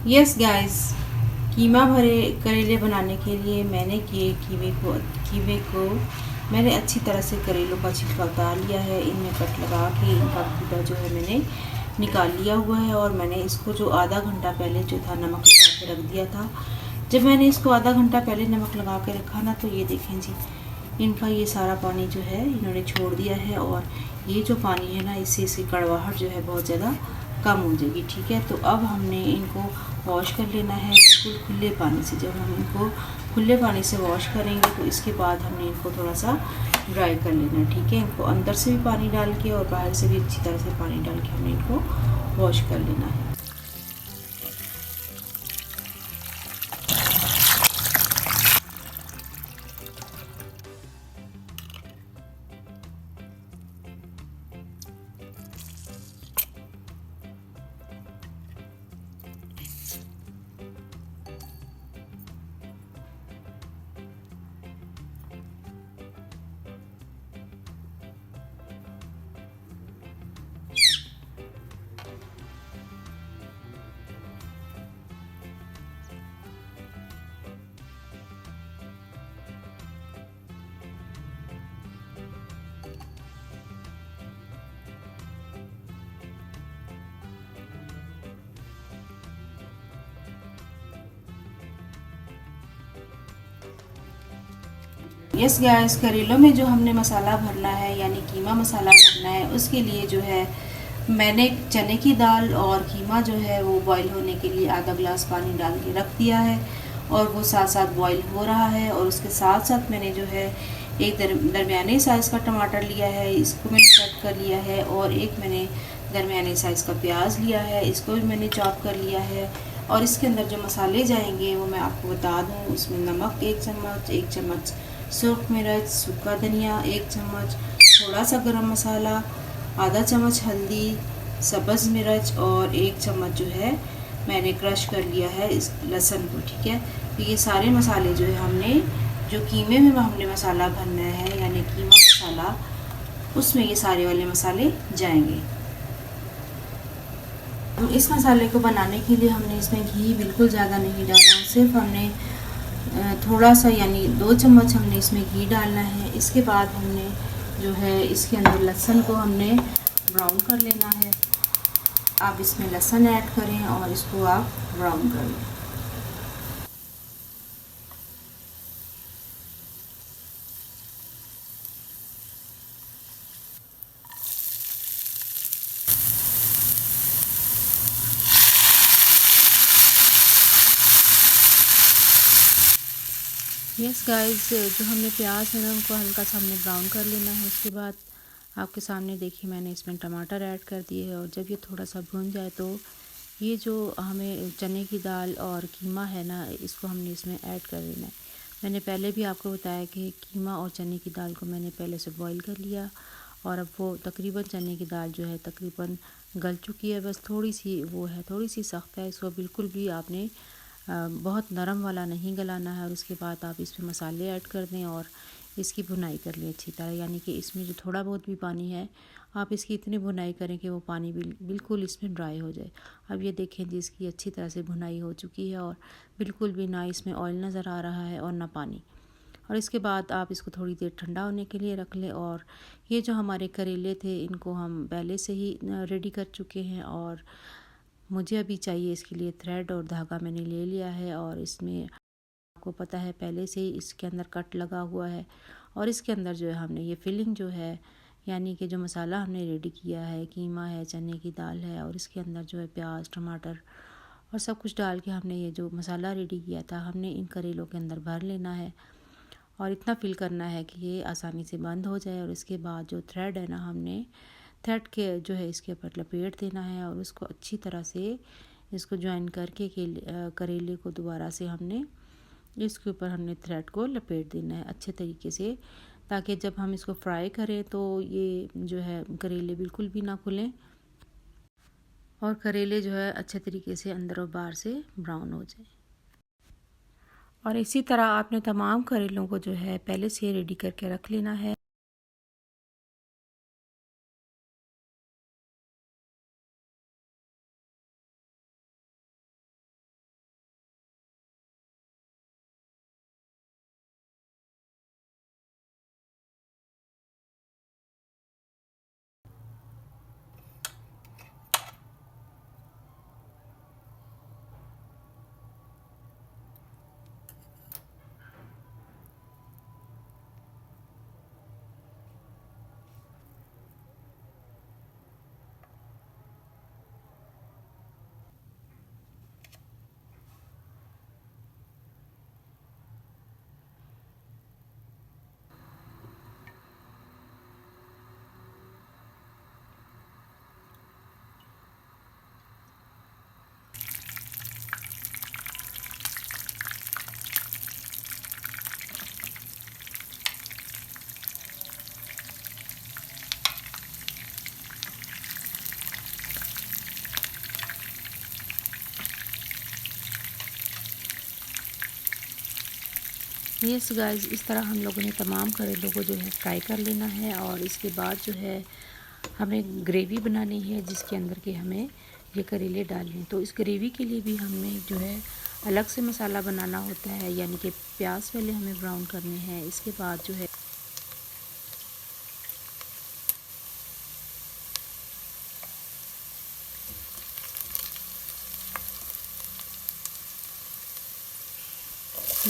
Yes guys, कीमा भरे करेले बनाने के लिए मैंने कीवे को मैंने अच्छी तरह से करेलों का छिलका उतार लिया है। इनमें कट लगा के इनका गूदा जो है मैंने निकाल लिया हुआ है। और मैंने इसको जो आधा घंटा पहले जो था नमक लगा के रख दिया था। जब मैंने इसको आधा घंटा पहले नमक लगा के रखा ना, तो ये देखें जी, इनका ये सारा पानी जो है इन्होंने छोड़ दिया है। और ये जो पानी है ना, इससे इसकी कड़वाहट जो है बहुत ज़्यादा कम हो जाएगी। ठीक है, तो अब हमने इनको वॉश कर लेना है बिल्कुल खुले पानी से। जब हम इनको खुले पानी से वॉश करेंगे तो इसके बाद हमने इनको थोड़ा सा ड्राई कर लेना है। ठीक है, इनको अंदर से भी पानी डाल के और बाहर से भी अच्छी तरह से पानी डाल के हमने इनको वॉश कर लेना है। यस गाइस, करेलों में जो हमने मसाला भरना है यानी कीमा मसाला भरना है, उसके लिए जो है मैंने चने की दाल और कीमा जो है वो बॉईल होने के लिए आधा ग्लास पानी डाल के रख दिया है। और वो साथ साथ बॉईल हो रहा है। और उसके साथ साथ मैंने जो है एक दरमियाने साइज़ का टमाटर लिया है, इसको मैंने कट कर लिया है। और एक मैंने दरमियाने साइज़ का प्याज लिया है, इसको भी मैंने चॉप कर लिया है। और इसके अंदर जो मसाले जाएंगे वो मैं आपको बता दूँ। उसमें नमक 1 चम्मच सूख मिर्च, सूखा धनिया 1 चम्मच, थोड़ा सा गरम मसाला, आधा चम्मच हल्दी, सब्ज़ मिर्च और 1 चम्मच जो है मैंने क्रश कर लिया है इस लहसुन को। ठीक है, तो ये सारे मसाले जो है हमने जो कीमे में हमने मसाला भरना है यानी कीमा मसाला, उसमें ये सारे वाले मसाले जाएंगे। इस मसाले को बनाने के लिए हमने इसमें घी बिल्कुल ज़्यादा नहीं डालना, सिर्फ हमने थोड़ा सा यानी 2 चम्मच हमने इसमें घी डालना है। इसके बाद हमने जो है इसके अंदर लहसुन को हमने ब्राउन कर लेना है। आप इसमें लहसुन ऐड करें और इसको आप ब्राउन कर लें। यस गाइस, जो हमने प्याज है ना उनको हल्का सा हमने ब्राउन कर लेना है। उसके बाद आपके सामने देखिए मैंने इसमें टमाटर ऐड कर दिए है। और जब ये थोड़ा सा भून जाए तो ये जो हमें चने की दाल और कीमा है ना, इसको हमने इसमें ऐड कर देना है। मैंने पहले भी आपको बताया कि कीमा और चने की दाल को मैंने पहले से बॉईल कर लिया। और अब वो तकरीबन चने की दाल जो है तकरीबन गल चुकी है। बस थोड़ी सी वो है, थोड़ी सी सख्त है। इसको बिल्कुल भी आपने बहुत नरम वाला नहीं गलाना है। और उसके बाद आप इसमें मसाले ऐड कर दें और इसकी भुनाई कर लें अच्छी तरह। यानी कि इसमें जो थोड़ा बहुत भी पानी है, आप इसकी इतनी भुनाई करें कि वो पानी बिल्कुल इसमें ड्राई हो जाए। अब ये देखें जी, इसकी अच्छी तरह से भुनाई हो चुकी है और बिल्कुल भी ना इसमें ऑयल नज़र आ रहा है और ना पानी। और इसके बाद आप इसको थोड़ी देर ठंडा होने के लिए रख लें। और ये जो हमारे करेले थे इनको हम पहले से ही रेडी कर चुके हैं। और मुझे अभी चाहिए इसके लिए थ्रेड और धागा मैंने ले लिया है। और इसमें आपको पता है पहले से ही इसके अंदर कट लगा हुआ है। और इसके अंदर जो है हमने ये फिलिंग जो है यानी कि जो मसाला हमने रेडी किया है, कीमा है, चने की दाल है और इसके अंदर जो है प्याज, टमाटर और सब कुछ डाल के हमने ये जो मसाला रेडी किया था, हमने इन करेलों के अंदर भर लेना है। और इतना फिल करना है कि ये आसानी से बंद हो जाए। और इसके बाद जो थ्रेड है ना, हमने थ्रेड के जो है इसके ऊपर लपेट देना है और उसको अच्छी तरह से इसको ज्वाइन करके करेले को दोबारा से हमने इसके ऊपर हमने थ्रेड को लपेट देना है अच्छे तरीके से, ताकि जब हम इसको फ्राई करें तो ये जो है करेले बिल्कुल भी ना खुलें और करेले जो है अच्छे तरीके से अंदर और बाहर से ब्राउन हो जाए। और इसी तरह आपने तमाम करेलों को जो है पहले से रेडी करके रख लेना है। यस गाइस, इस तरह हम लोगों ने तमाम करेलों को जो है फ्राई कर लेना है और इसके बाद जो है हमें ग्रेवी बनानी है जिसके अंदर के हमें ये करेले डालने हैं। तो इस ग्रेवी के लिए भी हमें जो है अलग से मसाला बनाना होता है, यानी कि प्याज पहले हमें ब्राउन करने हैं। इसके बाद जो है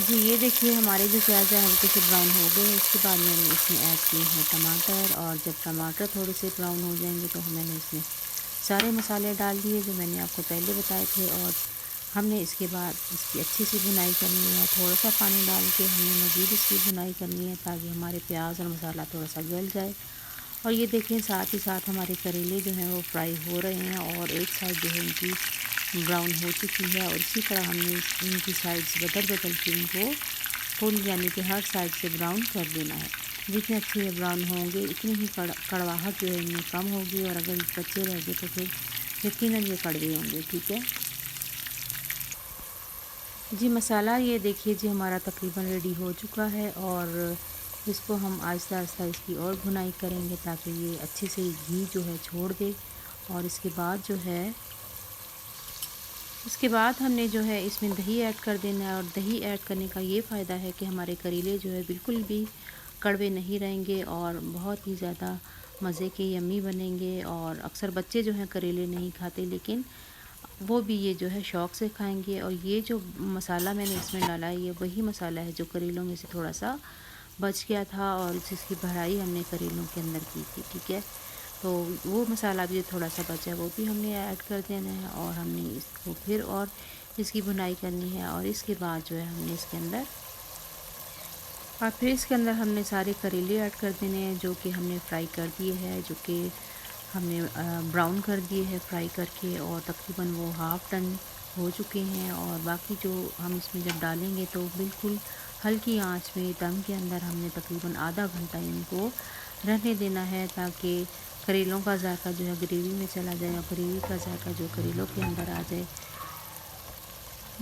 जी, ये देखिए हमारे जो प्याज है हल्के से ब्राउन हो गए। इसके बाद मैंने इसमें ऐड किए हैं टमाटर, और जब टमाटर थोड़े से ब्राउन हो जाएंगे तो मैंने इसमें सारे मसाले डाल दिए जो मैंने आपको पहले बताए थे। और हमने इसके बाद इसकी अच्छी सी भुनाई करनी है। थोड़ा सा पानी डाल के हमने मज़ीद इसकी भुनाई करनी है ताकि हमारे प्याज और मसाला थोड़ा सा गल जाए। और ये देखें साथ ही साथ हमारे करेले जो हैं वो फ्राई हो रहे हैं और एक साइड जो है इनकी ब्राउन हो चुकी है। और इसी तरह हमने इनकी साइड्स बदल बदल के इनको फुल यानी कि हर साइड से ब्राउन कर देना है। जितने अच्छे ये ब्राउन होंगे इतनी ही कड़वाहट जो है इनमें कम होगी, और अगर कच्चे रह गए तो फिर यकीनन ये कड़वे होंगे। ठीक है जी, मसाला ये देखिए जी हमारा तकरीबन रेडी हो चुका है। और इसको हम आहिस्ता आहिस्ता इसकी और भुनाई करेंगे ताकि ये अच्छे से घी जो है छोड़ दे। और इसके बाद हमने जो है इसमें दही ऐड कर देना है। और दही ऐड करने का ये फ़ायदा है कि हमारे करेले जो है बिल्कुल भी कड़वे नहीं रहेंगे और बहुत ही ज़्यादा मज़े के यम्मी बनेंगे। और अक्सर बच्चे जो हैं करेले नहीं खाते, लेकिन वो भी ये जो है शौक़ से खाएंगे। और ये जो मसाला मैंने इसमें डाला है ये वही मसाला है जो करेलों में से थोड़ा सा बच गया था और जिसकी भराई हमने करेलों के अंदर की थी। ठीक है, तो वो मसाला भी थोड़ा सा बचा है वो भी हमने ऐड कर देना है। और हमने इसको फिर और इसकी भुनाई करनी है। और इसके बाद जो है इसके अंदर हमने सारे करेले ऐड कर देने हैं जो कि हमने फ्राई कर दिए हैं, जो कि हमने ब्राउन कर दिए हैं फ्राई करके। और तकरीबन वो हाफ़ टन हो चुके हैं। और बाकी जो हम इसमें जब डालेंगे तो बिल्कुल हल्की आंच में दम के अंदर हमने तकरीबन आधा घंटा इनको रहने देना है ताकि करेलों का जायका जो है ग्रेवी में चला जाए और ग्रेवी का जायका जो करेलों के अंदर आ जाए।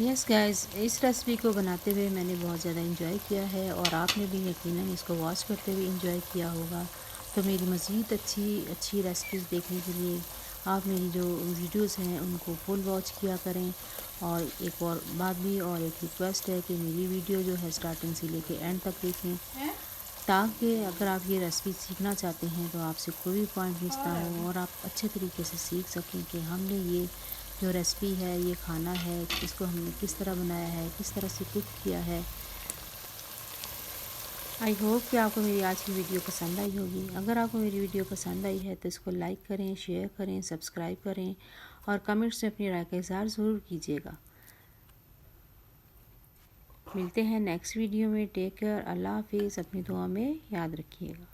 यस गाइस, इस रेसिपी को बनाते हुए मैंने बहुत ज़्यादा इंजॉय किया है और आपने भी यकीनन इसको वॉच करते हुए इंजॉय किया होगा। तो मेरी मज़ीद अच्छी रेसिपीज़ देखने के लिए आप मेरी जो वीडियोस हैं उनको फुल वॉच किया करें। और एक और बात भी और एक रिक्वेस्ट है कि मेरी वीडियो जो है स्टार्टिंग से लेके एंड तक देखें, ताकि अगर आप ये रेसिपी सीखना चाहते हैं तो आपसे कोई भी पॉइंट मिस ना हो और आप अच्छे तरीके से सीख सकें कि हमने ये जो रेसिपी है, ये खाना है, इसको हमने किस तरह बनाया है, किस तरह से कुक किया है। आई होप कि आपको मेरी आज की वीडियो पसंद आई होगी। अगर आपको मेरी वीडियो पसंद आई है तो इसको लाइक करें, शेयर करें, सब्सक्राइब करें और कमेंट्स में अपनी राय का इज़हार ज़रूर कीजिएगा। मिलते हैं नेक्स्ट वीडियो में। टेक केयर, अल्लाह हाफिज़। अपनी दुआ में याद रखिएगा।